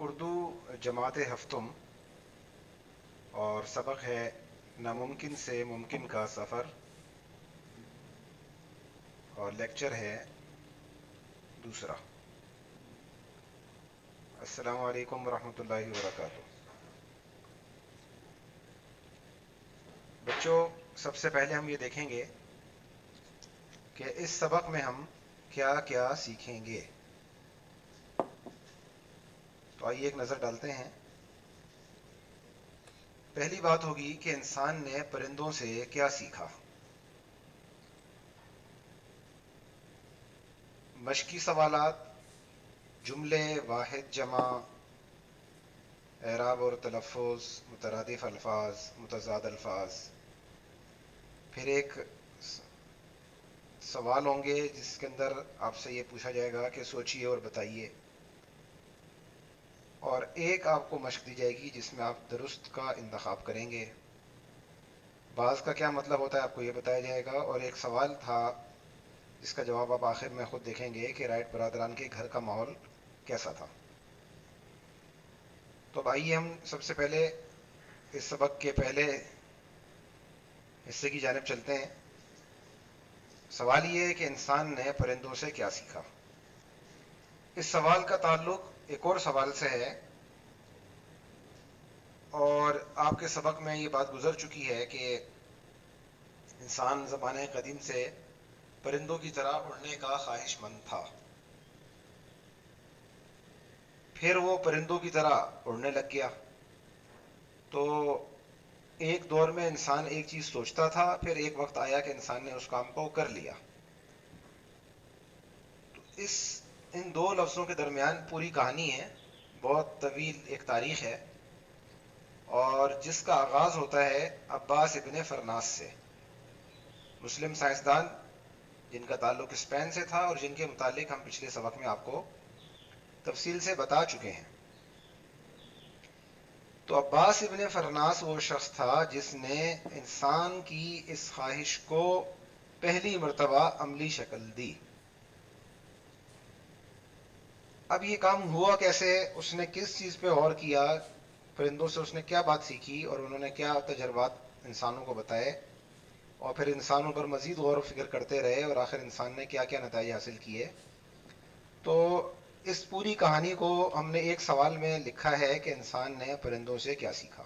اردو جماعت ہفتم اور سبق ہے ناممکن سے ممکن کا سفر اور لیکچر ہے دوسرا۔ السلام علیکم ورحمۃ اللہ وبرکاتہ۔ بچوں، سب سے پہلے ہم یہ دیکھیں گے کہ اس سبق میں ہم کیا کیا سیکھیں گے۔ تو آئیے ایک نظر ڈالتے ہیں۔ پہلی بات ہوگی کہ انسان نے پرندوں سے کیا سیکھا۔ مشقی سوالات، جملے واحد جمع، اعراب اور تلفظ، مترادف الفاظ، متضاد الفاظ۔ پھر ایک سوال ہوں گے جس کے اندر آپ سے یہ پوچھا جائے گا کہ سوچئے اور بتائیے، اور ایک آپ کو مشق دی جائے گی جس میں آپ درست کا انتخاب کریں گے۔ بعض کا کیا مطلب ہوتا ہے آپ کو یہ بتایا جائے گا، اور ایک سوال تھا جس کا جواب آپ آخر میں خود دیکھیں گے کہ رائٹ برادران کے گھر کا ماحول کیسا تھا۔ تو اب آئیے ہم سب سے پہلے اس سبق کے پہلے حصے کی جانب چلتے ہیں۔ سوال یہ ہے کہ انسان نے پرندوں سے کیا سیکھا۔ اس سوال کا تعلق ایک اور سوال سے ہے، اور آپ کے سبق میں یہ بات گزر چکی ہے کہ انسان زمانہ قدیم سے پرندوں کی طرح اڑنے کا خواہش مند تھا۔ پھر وہ پرندوں کی طرح اڑنے لگ گیا، تو ایک دور میں انسان ایک چیز سوچتا تھا، پھر ایک وقت آیا کہ انسان نے اس کام کو کر لیا۔ تو ان دو لفظوں کے درمیان پوری کہانی ہے، بہت طویل ایک تاریخ ہے، اور جس کا آغاز ہوتا ہے عباس ابن فرناس سے، مسلم سائنسدان جن کا تعلق اسپین سے تھا اور جن کے متعلق ہم پچھلے سبق میں آپ کو تفصیل سے بتا چکے ہیں۔ تو عباس ابن فرناس وہ شخص تھا جس نے انسان کی اس خواہش کو پہلی مرتبہ عملی شکل دی۔ اب یہ کام ہوا کیسے، اس نے کس چیز پہ غور کیا، پرندوں سے اس نے کیا بات سیکھی، اور انہوں نے کیا تجربات انسانوں کو بتائے، اور پھر انسانوں پر مزید غور و فکر کرتے رہے، اور آخر انسان نے کیا کیا نتائج حاصل کیے۔ تو اس پوری کہانی کو ہم نے ایک سوال میں لکھا ہے کہ انسان نے پرندوں سے کیا سیکھا۔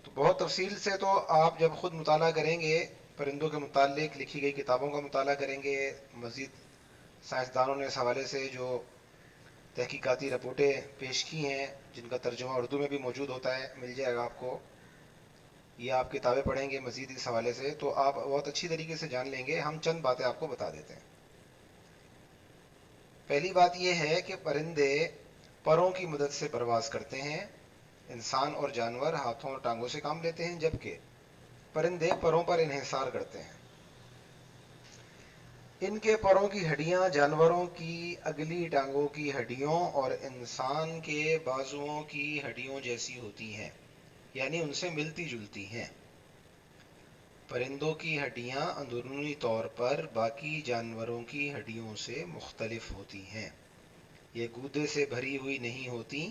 تو بہت تفصیل سے تو آپ جب خود مطالعہ کریں گے، پرندوں کے متعلق لکھی گئی کتابوں کا مطالعہ کریں گے، مزید سائنسدانوں نے اس حوالے سے جو تحقیقاتی رپورٹیں پیش کی ہیں جن کا ترجمہ اردو میں بھی موجود ہوتا ہے، مل جائے گا آپ کو، یا آپ کتابیں پڑھیں گے مزید اس حوالے سے، تو آپ بہت اچھی طریقے سے جان لیں گے۔ ہم چند باتیں آپ کو بتا دیتے ہیں۔ پہلی بات یہ ہے کہ پرندے پروں کی مدد سے پرواز کرتے ہیں، انسان اور جانور ہاتھوں اور ٹانگوں سے کام لیتے ہیں، جبکہ پرندے پروں پر انحصار کرتے ہیں۔ ان کے پروں کی ہڈیاں جانوروں کی اگلی ٹانگوں کی ہڈیوں اور انسان کے بازوؤں کی ہڈیوں جیسی ہوتی ہیں، یعنی ان سے ملتی جلتی ہیں۔ پرندوں کی ہڈیاں اندرونی طور پر باقی جانوروں کی ہڈیوں سے مختلف ہوتی ہیں۔ یہ گودے سے بھری ہوئی نہیں ہوتی،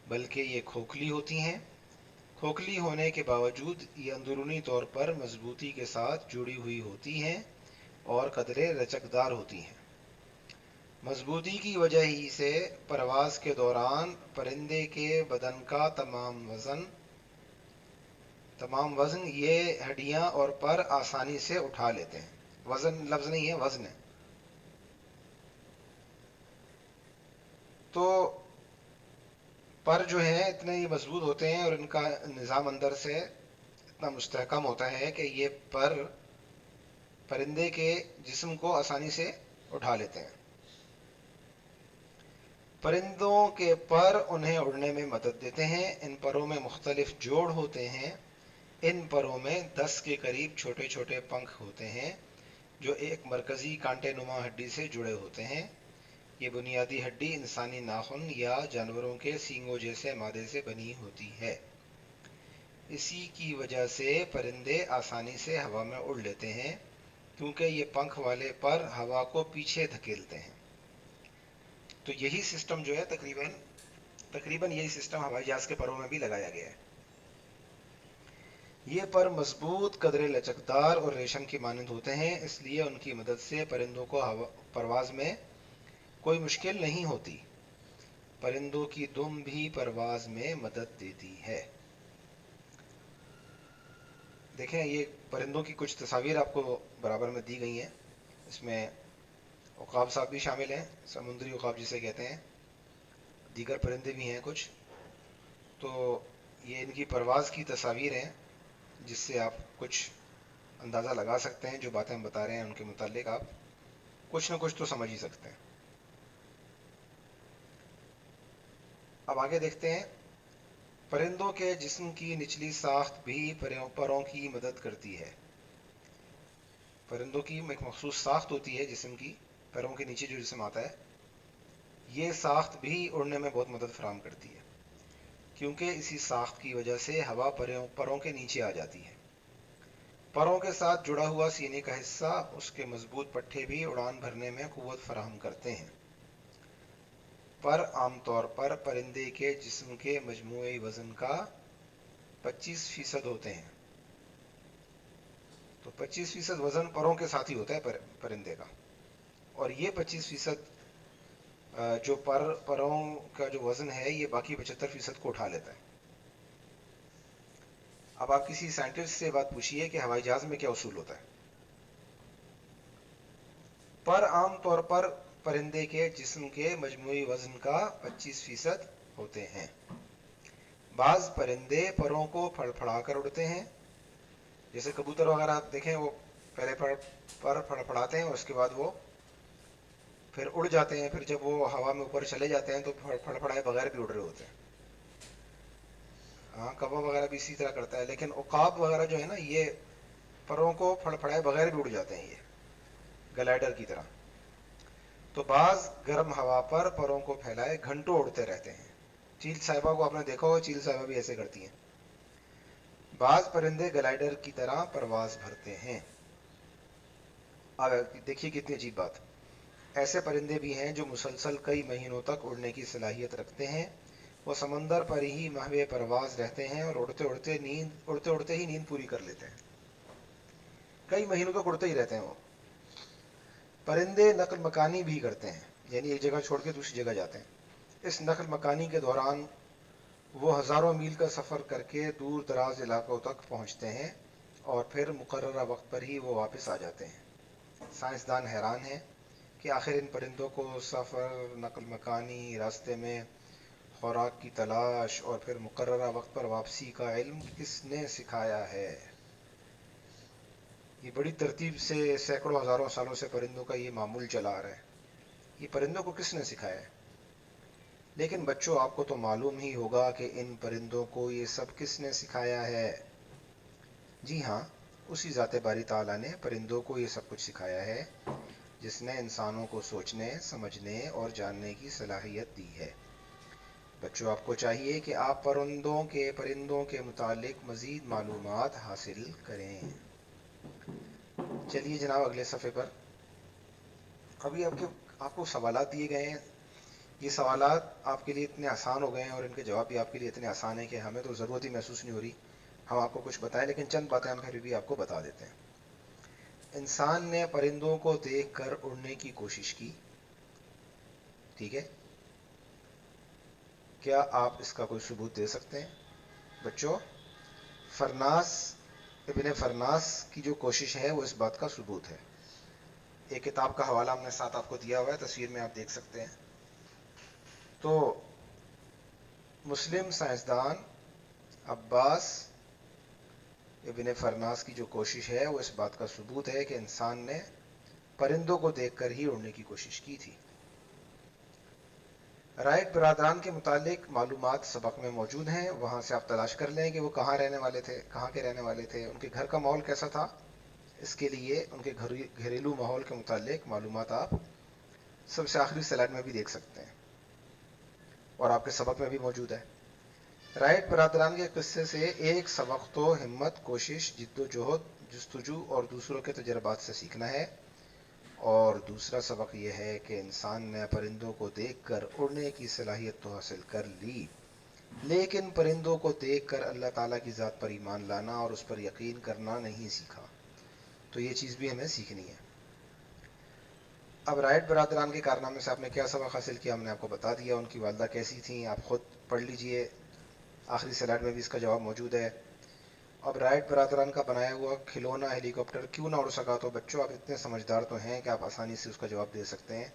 بلکہ یہ کھوکھلی ہوتی ہیں۔ کھوکھلی ہونے کے باوجود یہ اندرونی طور پر مضبوطی کے ساتھ جڑی ہوئی ہوتی ہیں اور قدرے لچکدار ہوتی ہیں۔ مضبوطی کی وجہ ہی سے پرواز کے دوران پرندے کے بدن کا تمام وزن یہ ہڈیاں اور پر آسانی سے اٹھا لیتے ہیں۔ وزن لفظ نہیں ہے، وزن ہے۔ تو پر جو ہیں اتنے ہی مضبوط ہوتے ہیں اور ان کا نظام اندر سے اتنا مستحکم ہوتا ہے کہ یہ پر پرندے کے جسم کو آسانی سے اٹھا لیتے ہیں۔ پرندوں کے پر انہیں اڑنے میں مدد دیتے ہیں۔ ان پروں میں مختلف جوڑ ہوتے ہیں۔ ان پروں میں 10 کے قریب چھوٹے چھوٹے پنکھ ہوتے ہیں جو ایک مرکزی کانٹے نما ہڈی سے جڑے ہوتے ہیں۔ یہ بنیادی ہڈی انسانی ناخن یا جانوروں کے سینگوں جیسے مادے سے بنی ہوتی ہے۔ اسی کی وجہ سے پرندے آسانی سے ہوا میں اڑ لیتے ہیں، کیونکہ یہ پنکھ والے پر ہوا کو پیچھے دھکیلتے ہیں۔ تو یہی سسٹم جو ہے تقریباً یہی سسٹم ہوائی جہاز کے پروں میں بھی لگایا گیا ہے. یہ پر مضبوط، قدرے لچکدار اور ریشم کی مانند ہوتے ہیں، اس لیے ان کی مدد سے پرندوں کو پرواز میں کوئی مشکل نہیں ہوتی. پرندوں کی دم بھی پرواز میں مدد دیتی ہے. دیکھیں یہ پرندوں کی کچھ تصاویر آپ کو برابر میں دی گئی ہیں. اس میں عقاب صاحب بھی شامل ہیں، سمندری عقاب جسے کہتے ہیں، دیگر پرندے بھی ہیں کچھ. تو یہ ان کی پرواز کی تصاویر ہیں جس سے آپ کچھ اندازہ لگا سکتے ہیں. جو باتیں ہم بتا رہے ہیں ان کے متعلق آپ کچھ نہ کچھ تو سمجھ ہی سکتے ہیں. اب آگے دیکھتے ہیں. پرندوں کے جسم کی نچلی ساخت بھی پروں کی مدد کرتی ہے. پرندوں کی ایک مخصوص ساخت ہوتی ہے جسم کی، پیروں کے نیچے جو جسم آتا ہے، یہ ساخت بھی اڑنے میں بہت مدد فراہم کرتی ہے، کیونکہ اسی ساخت کی وجہ سے ہوا پروں کے نیچے آ جاتی ہے. پروں کے ساتھ جڑا ہوا سینے کا حصہ، اس کے مضبوط پٹھے بھی اڑان بھرنے میں قوت فراہم کرتے ہیں. پر عام طور پر پرندے کے جسم کے مجموعی وزن کا 25% ہوتے ہیں. تو 25% وزن پروں کے ساتھ ہی ہوتا ہے پرندے کا، اور یہ 25% جو پروں کا جو وزن ہے یہ باقی 75% کو اٹھا لیتا ہے. اب آپ کسی سائنٹسٹ سے بات پوچھیے کہ ہوائی جہاز میں کیا اصول ہوتا ہے. پر عام طور پر پرندے کے جسم کے مجموعی وزن کا 25% ہوتے ہیں. بعض پرندے پروں کو پھڑ پھڑا کر اڑتے ہیں، جیسے کبوتر وغیرہ آپ دیکھیں، وہ پہلے پر پھڑ پھڑاتے ہیں اور اس کے بعد وہ پھر اڑ جاتے ہیں. پھر جب وہ ہوا میں اوپر چلے جاتے ہیں تو پھڑ پھڑائے بغیر بھی اڑ رہے ہوتے ہیں. ہاں کوا وغیرہ بھی اسی طرح کرتا ہے، لیکن عقاب وغیرہ جو ہے نا یہ پروں کو پھڑ پھڑائے بغیر بھی اڑ جاتے ہیں، یہ گلائڈر کی طرح. تو بعض گرم ہوا پر پروں کو پھیلائے گھنٹوں اڑتے رہتے ہیں. چیل صاحبہ کو آپ نے دیکھا ہو، چیل صاحبہ بھی ایسے کرتی ہیں. بعض پرندے گلائڈر کی طرح پرواز بھرتے ہیں. اب دیکھیے کتنی عجیب بات. ایسے پرندے بھی ہیں جو مسلسل کئی مہینوں تک اڑنے کی صلاحیت رکھتے ہیں. وہ سمندر پر ہی محو پرواز رہتے ہیں اور اڑتے اڑتے ہی نیند پوری کر لیتے ہیں. کئی مہینوں تک اڑتے ہی رہتے ہیں وہ. پرندے نقل مکانی بھی کرتے ہیں، یعنی ایک جگہ چھوڑ کے دوسری جگہ جاتے ہیں. اس نقل مکانی کے دوران وہ ہزاروں میل کا سفر کر کے دور دراز علاقوں تک پہنچتے ہیں اور پھر مقررہ وقت پر ہی وہ واپس آ جاتے ہیں. سائنسدان حیران ہیں کہ آخر ان پرندوں کو سفر، نقل مکانی، راستے میں خوراک کی تلاش اور پھر مقررہ وقت پر واپسی کا علم کس نے سکھایا ہے. یہ بڑی ترتیب سے سینکڑوں ہزاروں سالوں سے پرندوں کا یہ معمول چلا آ رہا ہے. یہ پرندوں کو کس نے سکھایا ہے؟ لیکن بچوں آپ کو تو معلوم ہی ہوگا کہ ان پرندوں کو یہ سب کس نے سکھایا ہے. جی ہاں، اسی ذات باری تعالیٰ نے پرندوں کو یہ سب کچھ سکھایا ہے جس نے انسانوں کو سوچنے، سمجھنے اور جاننے کی صلاحیت دی ہے. بچوں آپ کو چاہیے کہ آپ پرندوں کے متعلق مزید معلومات حاصل کریں. چلیے جناب اگلے صفحے پر. ابھی آپ کو سوالات دیے گئے ہیں. یہ سوالات آپ کے لیے اتنے آسان ہو گئے ہیں اور ان کے جواب بھی آپ کے لیے اتنے آسان ہیں کہ ہمیں تو ضرورت ہی محسوس نہیں ہو رہی ہم آپ کو کچھ بتائیں، لیکن چند باتیں ہم پھر بھی آپ کو بتا دیتے ہیں. انسان نے پرندوں کو دیکھ کر اڑنے کی کوشش کی. ٹھیک ہے، کیا آپ اس کا کوئی ثبوت دے سکتے ہیں؟ بچوں، ابن فرناس کی جو کوشش ہے وہ اس بات کا ثبوت ہے. ایک کتاب کا حوالہ ہم نے ساتھ آپ کو دیا ہوا ہے، تصویر میں آپ دیکھ سکتے ہیں. تو مسلم سائنسدان عباس ابن فرناس کی جو کوشش ہے وہ اس بات کا ثبوت ہے کہ انسان نے پرندوں کو دیکھ کر ہی اڑنے کی کوشش کی تھی. رائٹ برادران کے متعلق معلومات سبق میں موجود ہیں، وہاں سے آپ تلاش کر لیں کہ وہ کہاں رہنے والے تھے، کہاں کے رہنے والے تھے، ان کے گھر کا ماحول کیسا تھا. اس کے لیے ان کے گھریلو ماحول کے متعلق معلومات آپ سب سے آخری سلائڈ میں بھی دیکھ سکتے ہیں اور آپ کے سبق میں بھی موجود ہے. رائٹ برادران کے قصے سے ایک سبق تو ہمت، کوشش، جد و جہد، جستجو اور دوسروں کے تجربات سے سیکھنا ہے. اور دوسرا سبق یہ ہے کہ انسان نے پرندوں کو دیکھ کر اڑنے کی صلاحیت تو حاصل کر لی، لیکن پرندوں کو دیکھ کر اللہ تعالیٰ کی ذات پر ایمان لانا اور اس پر یقین کرنا نہیں سیکھا۔ تو یہ چیز بھی ہمیں سیکھنی ہے۔ اب رائٹ برادران کے کارنامے سے آپ نے کیا سبق حاصل کیا ہم نے آپ کو بتا دیا، ان کی والدہ کیسی تھیں آپ خود پڑھ لیجئے، آخری سلائڈ میں بھی اس کا جواب موجود ہے۔ اب رائٹ برادران کا بنایا ہوا کھلونا ہیلی کاپٹر کیوں نہ اڑ سکا؟ تو بچوں آپ اتنے سمجھدار تو ہیں کہ آپ آسانی سے اس کا جواب دے سکتے ہیں،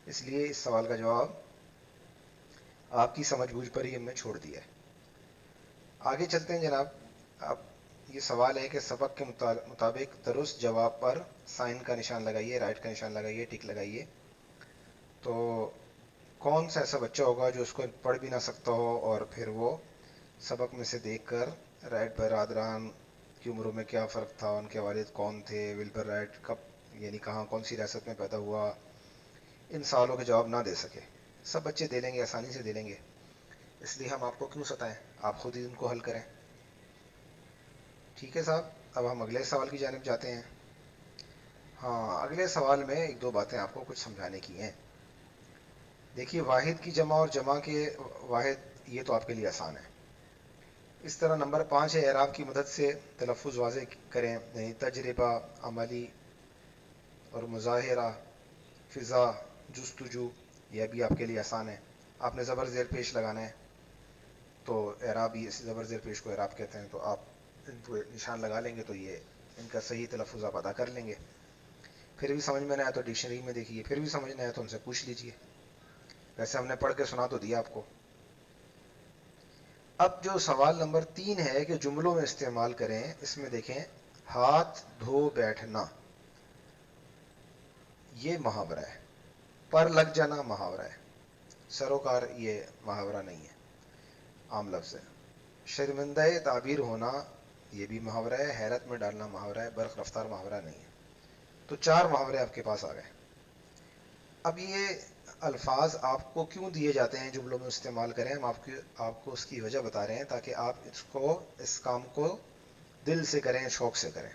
اس لیے اس سوال کا جواب آپ کی سمجھ بوجھ پر ہی ہم نے چھوڑ دیا ہے۔ آگے چلتے ہیں جناب۔ اب یہ سوال ہے کہ سبق کے مطابق درست جواب پر سائن کا نشان لگائیے، رائٹ کا نشان لگائیے، ٹک لگائیے۔ تو کون سا ایسا بچہ ہوگا جو اس کو پڑھ بھی نہ سکتا ہو اور پھر وہ سبق میں سے دیکھ کر رائٹ برادران کی عمروں میں کیا فرق تھا، ان کے والد کون تھے، ولبر رائٹ کب یعنی کہاں کون سی ریاست میں پیدا ہوا، ان سوالوں کے جواب نہ دے سکے؟ سب بچے دے لیں گے، آسانی سے دے لیں گے، اس لیے ہم آپ کو کیوں ستائیں، آپ خود ہی ان کو حل کریں۔ ٹھیک ہے صاحب، اب ہم اگلے سوال کی جانب جاتے ہیں۔ ہاں، اگلے سوال میں ایک دو باتیں آپ کو کچھ سمجھانے کی ہیں۔ دیکھیے، واحد کی جمع اور جمع کے واحد، یہ تو آپ کے لیے آسان ہے۔ اس طرح نمبر 5 ہے، اعراب کی مدد سے تلفظ واضح کریں، یعنی تجربہ، عملی اور مظاہرہ، فضا، جستجو، یہ بھی آپ کے لیے آسان ہے۔ آپ نے زبر زیر پیش لگانا ہے، تو اعراب ہی اس زبر زیر پیش کو اعراب کہتے ہیں، تو آپ ان کو نشان لگا لیں گے تو یہ ان کا صحیح تلفظ آپ ادا کر لیں گے۔ پھر بھی سمجھ میں نہ آیا تو ڈکشنری میں دیکھیے، پھر بھی سمجھ نہ آیا تو ان سے پوچھ لیجئے، ویسے ہم نے پڑھ کے سنا تو دیا آپ کو۔ اب جو سوال نمبر 3 ہے کہ جملوں میں استعمال کریں، اس میں دیکھیں، ہاتھ دھو بیٹھنا یہ محاورہ ہے، پر لگ جانا محاورہ ہے، سروکار یہ محاورہ نہیں ہے، عام لفظ ہے۔ شرمندہ تعبیر ہونا یہ بھی محاورہ ہے، حیرت میں ڈالنا محاورہ ہے، برق رفتار محاورہ نہیں ہے۔ تو 4 محاورے آپ کے پاس آ گئے۔ اب یہ الفاظ آپ کو کیوں دیے جاتے ہیں جملوں میں استعمال کریں، ہم آپ کو اس کی وجہ بتا رہے ہیں تاکہ آپ اس کام کو دل سے کریں، شوق سے کریں۔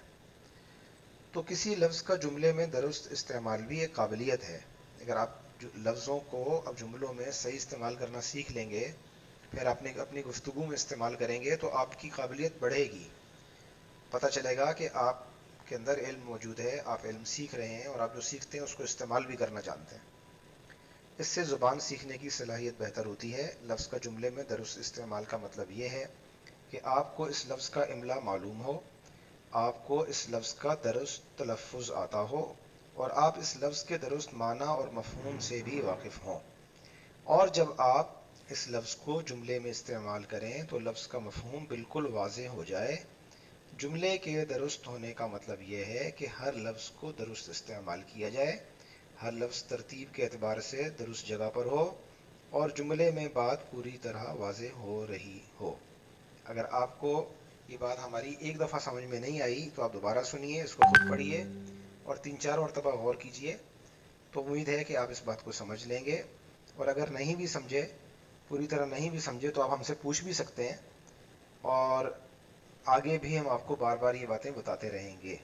تو کسی لفظ کا جملے میں درست استعمال بھی ایک قابلیت ہے۔ اگر آپ لفظوں کو اب جملوں میں صحیح استعمال کرنا سیکھ لیں گے، پھر آپ نے اپنی گفتگو میں استعمال کریں گے تو آپ کی قابلیت بڑھے گی، پتہ چلے گا کہ آپ کے اندر علم موجود ہے، آپ علم سیکھ رہے ہیں اور آپ جو سیکھتے ہیں اس کو استعمال بھی کرنا جانتے ہیں۔ اس سے زبان سیکھنے کی صلاحیت بہتر ہوتی ہے۔ لفظ کا جملے میں درست استعمال کا مطلب یہ ہے کہ آپ کو اس لفظ کا املا معلوم ہو، آپ کو اس لفظ کا درست تلفظ آتا ہو، اور آپ اس لفظ کے درست معنی اور مفہوم سے بھی واقف ہوں۔ اور جب آپ اس لفظ کو جملے میں استعمال کریں تو لفظ کا مفہوم بالکل واضح ہو جائے۔ جملے کے درست ہونے کا مطلب یہ ہے کہ ہر لفظ کو درست استعمال کیا جائے، ہر لفظ ترتیب کے اعتبار سے درست جگہ پر ہو، اور جملے میں بات پوری طرح واضح ہو رہی ہو۔ اگر آپ کو یہ بات ہماری ایک دفعہ سمجھ میں نہیں آئی تو آپ دوبارہ سنیے، اس کو خود پڑھیے اور 3-4 مرتبہ غور کیجیے، تو امید ہے کہ آپ اس بات کو سمجھ لیں گے۔ اور اگر نہیں بھی سمجھے، پوری طرح نہیں بھی سمجھے، تو آپ ہم سے پوچھ بھی سکتے ہیں، اور آگے بھی ہم آپ کو بار بار یہ باتیں بتاتے رہیں گے۔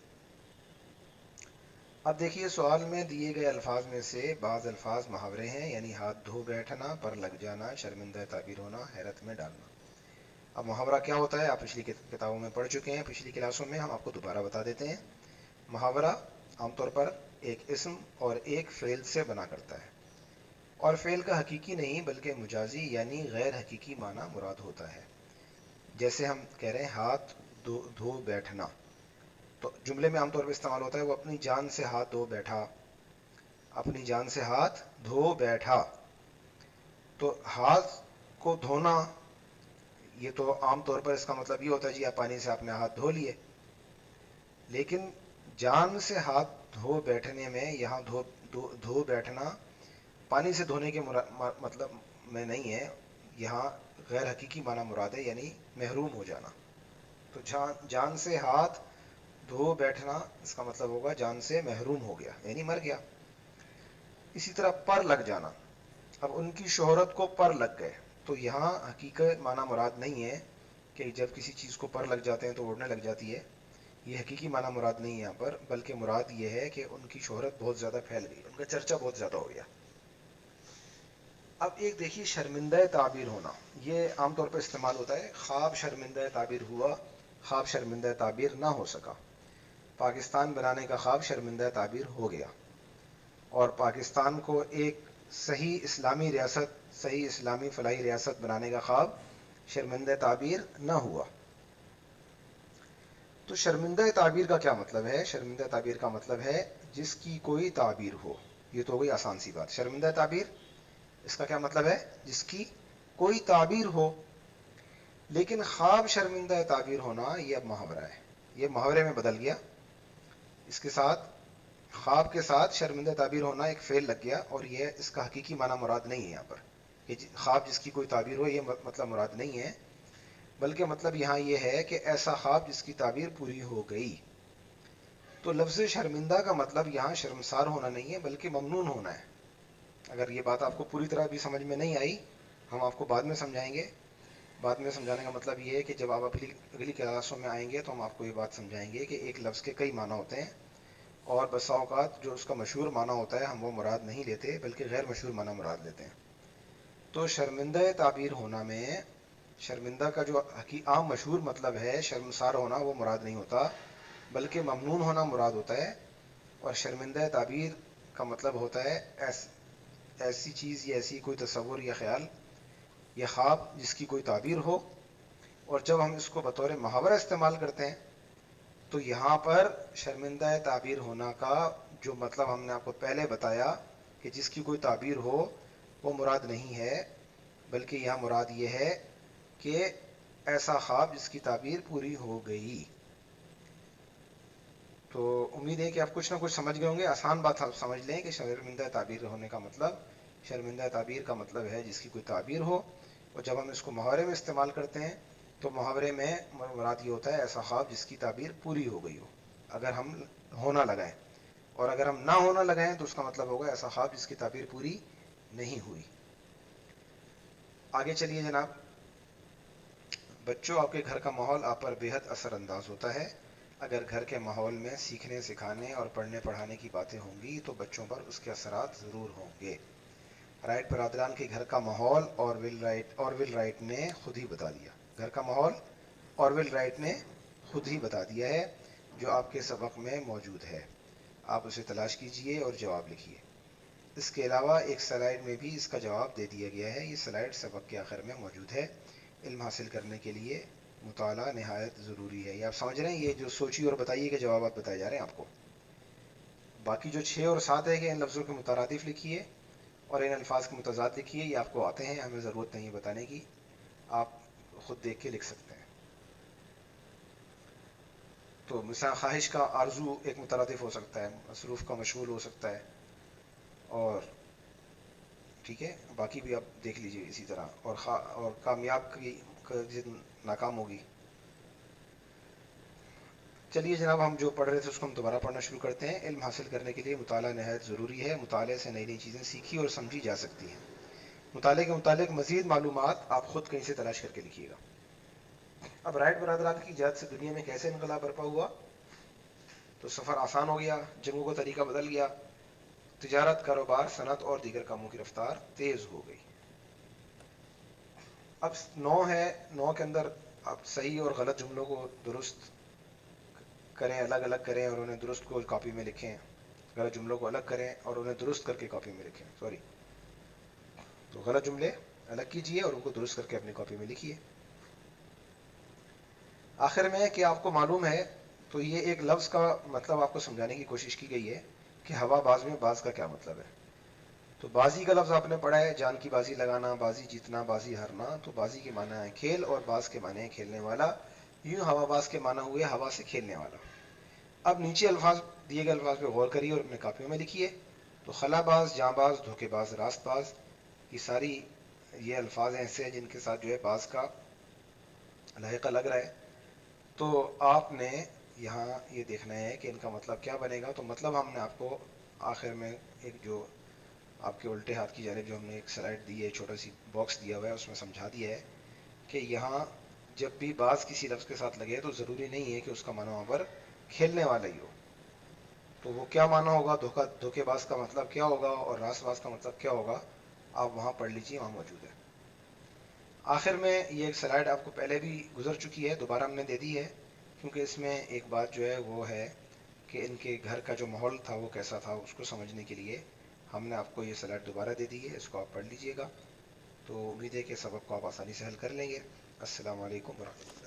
اب دیکھیے، سوال میں دیے گئے الفاظ میں سے بعض الفاظ محاورے ہیں، یعنی ہاتھ دھو بیٹھنا، پر لگ جانا، شرمندہ تعبیر ہونا، حیرت میں ڈالنا۔ اب محاورہ کیا ہوتا ہے آپ پچھلی کتابوں میں پڑھ چکے ہیں، پچھلی کلاسوں میں، ہم آپ کو دوبارہ بتا دیتے ہیں۔ محاورہ عام طور پر ایک اسم اور ایک فعل سے بنا کرتا ہے، اور فعل کا حقیقی نہیں بلکہ مجازی یعنی غیر حقیقی معنی مراد ہوتا ہے۔ جیسے ہم کہہ رہے ہیں ہاتھ دھو بیٹھنا، تو جملے میں عام طور پہ استعمال ہوتا ہے وہ اپنی جان سے ہاتھ دھو بیٹھا، اپنی جان سے ہاتھ دھو بیٹھا۔ تو ہاتھ کو دھونا، یہ تو عام طور پر اس کا مطلب یہ ہوتا ہے جی آپ پانی سے اپنے ہاتھ دھو لیے، لیکن جان سے ہاتھ دھو بیٹھنے میں یہاں دھو بیٹھنا پانی سے دھونے کے مطلب میں نہیں ہے، یہاں غیر حقیقی معنی مراد ہے، یعنی محروم ہو جانا۔ تو جان سے ہاتھ دھو بیٹھنا اس کا مطلب ہوگا جان سے محروم ہو گیا، یعنی مر گیا۔ اسی طرح پر لگ جانا، اب ان کی شہرت کو پر لگ گئے، تو یہاں حقیقت معنی مراد نہیں ہے کہ جب کسی چیز کو پر لگ جاتے ہیں تو اڑنے لگ جاتی ہے، یہ حقیقی معنی مراد نہیں ہے یہاں پر، بلکہ مراد یہ ہے کہ ان کی شہرت بہت زیادہ پھیل گئی، ان کا چرچا بہت زیادہ ہو گیا۔ اب ایک دیکھیے شرمندہ تعبیر ہونا، یہ عام طور پر استعمال ہوتا ہے، خواب شرمندہ تعبیر ہوا، خواب شرمندہ تعبیر نہ ہو سکا، پاکستان بنانے کا خواب شرمندہ تعبیر ہو گیا، اور پاکستان کو ایک صحیح اسلامی ریاست، صحیح اسلامی فلاحی ریاست بنانے کا خواب شرمندہ تعبیر نہ ہوا۔ تو شرمندہ تعبیر کا کیا مطلب ہے؟ شرمندہ تعبیر کا مطلب ہے جس کی کوئی تعبیر ہو، یہ تو ہو گئی آسان سی بات۔ شرمندہ تعبیر اس کا کیا مطلب ہے؟ جس کی کوئی تعبیر ہو، لیکن خواب شرمندہ تعبیر ہونا یہ اب محاورہ ہے، یہ محاورے میں بدل گیا، اس کے ساتھ خواب کے ساتھ شرمندہ تعبیر ہونا ایک فعل لگ گیا، اور یہ اس کا حقیقی معنی مراد نہیں ہے یہاں پر کہ خواب جس کی کوئی تعبیر ہو، یہ مطلب مراد نہیں ہے، بلکہ مطلب یہاں یہ ہے کہ ایسا خواب جس کی تعبیر پوری ہو گئی۔ تو لفظ شرمندہ کا مطلب یہاں شرمسار ہونا نہیں ہے، بلکہ ممنون ہونا ہے۔ اگر یہ بات آپ کو پوری طرح بھی سمجھ میں نہیں آئی، ہم آپ کو بعد میں سمجھائیں گے۔ بعد میں سمجھانے کا مطلب یہ ہے کہ جب آپ اگلی کلاسوں میں آئیں گے تو ہم آپ کو یہ بات سمجھائیں گے کہ ایک لفظ کے کئی معنی ہوتے ہیں، اور بسا اوقات جو اس کا مشہور معنی ہوتا ہے ہم وہ مراد نہیں لیتے، بلکہ غیر مشہور معنی مراد لیتے ہیں۔ تو شرمندہ تعبیر ہونا میں شرمندہ کا جو عام مشہور مطلب ہے شرمسار ہونا، وہ مراد نہیں ہوتا، بلکہ ممنون ہونا مراد ہوتا ہے، اور شرمندہ تعبیر کا مطلب ہوتا ہے ایسی چیز یا ایسی کوئی تصور یا خیال یا خواب جس کی کوئی تعبیر ہو، اور جب ہم اس کو بطور محاورہ استعمال کرتے ہیں تو یہاں پر شرمندہ تعبیر ہونا کا جو مطلب ہم نے آپ کو پہلے بتایا کہ جس کی کوئی تعبیر ہو، وہ مراد نہیں ہے، بلکہ یہاں مراد یہ ہے کہ ایسا خواب جس کی تعبیر پوری ہو گئی۔ تو امید ہے کہ آپ کچھ نہ کچھ سمجھ گئے ہوں گے۔ آسان بات آپ سمجھ لیں کہ شرمندہ تعبیر ہونے کا مطلب، شرمندہ تعبیر کا مطلب ہے جس کی کوئی تعبیر ہو، اور جب ہم اس کو محاورے میں استعمال کرتے ہیں تو محاورے میں مراد یہ ہوتا ہے ایسا خواب جس کی تعبیر پوری ہو گئی ہو، اگر ہم ہونا لگائیں، اور اگر ہم نہ ہونا لگائیں تو اس کا مطلب ہوگا ایسا خواب جس کی تعبیر پوری نہیں ہوئی۔ آگے چلیے جناب۔ بچوں، آپ کے گھر کا ماحول آپ پر بے حد اثر انداز ہوتا ہے۔ اگر گھر کے ماحول میں سیکھنے، سکھانے اور پڑھنے پڑھانے کی باتیں ہوں گی تو بچوں پر اس کے اثرات ضرور ہوں گے۔ رائٹ برادران کے گھر کا ماحول آرول رائٹ نے خود ہی بتا دیا۔ گھر کا ماحول آرول رائٹ نے خود ہی بتا دیا ہے، جو آپ کے سبق میں موجود ہے۔ آپ اسے تلاش کیجئے اور جواب لکھیے۔ اس کے علاوہ ایک سلائیڈ میں بھی اس کا جواب دے دیا گیا ہے، یہ سلائیڈ سبق کے آخر میں موجود ہے۔ علم حاصل کرنے کے لیے مطالعہ نہایت ضروری ہے۔ یہ آپ سمجھ رہے ہیں، یہ جو سوچیے اور بتائیے کے جوابات بتائے جا رہے ہیں آپ کو۔ باقی جو 6 اور 7 ہے کہ ان لفظوں کے مترادف لکھیے اور ان الفاظ کے متضاد لکھیے، یہ آپ کو آتے ہیں، ہمیں ضرورت نہیں ہے بتانے کی، آپ خود دیکھ کے لکھ سکتے ہیں۔ تو مثلا خواہش کا آرزو ایک مترادف ہو سکتا ہے، مصروف کا مشغول ہو سکتا ہے، اور ٹھیک ہے، باقی بھی آپ دیکھ لیجئے اسی طرح، اور کامیاب کی ضد ناکام ہوگی۔ چلیے جناب، ہم جو پڑھ رہے تھے اس کو ہم دوبارہ پڑھنا شروع کرتے ہیں۔ علم حاصل کرنے کے لیے مطالعہ نہایت ضروری ہے۔ مطالعے سے نئی نئی چیزیں سیکھی اور سمجھی جا سکتی ہیں۔ مطالعے کے متعلق مزید معلومات آپ خود کہیں سے تلاش کر کے لکھیے گا۔ اب رائٹ برادران کی ایجاد سے دنیا میں کیسے انقلاب برپا ہوا؟ تو سفر آسان ہو گیا، جنگوں کا طریقہ بدل گیا، تجارت، کاروبار، صنعت اور دیگر کاموں کی رفتار تیز ہو گئی۔ اب 9 ہے، 9 کے اندر آپ صحیح اور غلط جملوں کو درست کریں، الگ الگ کریں اور انہیں درست کو کاپی میں لکھیں، غلط جملوں کو الگ کریں اور انہیں درست کر کے کاپی میں لکھیں، تو غلط جملے الگ کیجئے اور ان کو درست کر کے اپنی کاپی میں لکھیے۔ آخر میں کہ آپ کو معلوم ہے، تو یہ ایک لفظ کا مطلب آپ کو سمجھانے کی کوشش کی گئی ہے کہ ہوا باز میں باز کا کیا مطلب ہے۔ تو بازی کا لفظ آپ نے پڑھا ہے، جان کی بازی لگانا، بازی جیتنا، بازی ہارنا، تو بازی کے معنی ہے کھیل اور باز کے معنی ہے کھیلنے والا، یوں ہوا باز کے معنی ہوئے ہوا سے کھیلنے والا۔ اب نیچے الفاظ، دیے گئے الفاظ پہ غور کریے اور اپنے کاپیوں میں لکھیے۔ تو خلا باز، جاں باز، دھوکے باز، راست باز، یہ ساری یہ الفاظ ایسے ہیں جن کے ساتھ جو ہے باز کا لاحقہ لگ رہا ہے۔ تو آپ نے یہاں یہ دیکھنا ہے کہ ان کا مطلب کیا بنے گا۔ تو مطلب ہم نے آپ کو آخر میں ایک جو آپ کے الٹے ہاتھ کی جانب جو ہم نے ایک سلائڈ دی ہے، چھوٹا سی باکس دیا ہوا ہے، اس میں سمجھا دیا ہے کہ یہاں جب بھی باز کسی لفظ کے ساتھ لگے تو ضروری نہیں ہے کہ اس کا معنی وہاں پر کھیلنے والا ہی ہو. تو وہ کیا مانا ہوگا، دھوکے باز کا مطلب کیا ہوگا اور راست باز کا مطلب کیا ہوگا، آپ وہاں پڑھ لیجیے، وہاں موجود ہے. آخر میں یہ ایک سلائڈ آپ کو پہلے بھی گزر چکی ہے، دوبارہ ہم نے دے دی ہے، کیونکہ اس میں ایک بات جو ہے وہ ہے کہ ان کے گھر کا جو ماحول تھا وہ کیسا تھا، اس کو سمجھنے کے لیے ہم نے آپ کو یہ سلائڈ دوبارہ دے دی ہے. اس کو آپ پڑھ لیجئے گا. تو امید ہے کہ سبق کو آپ آسانی سے حل کر لیں گے. السلام علیکم ورحمۃ اللہ.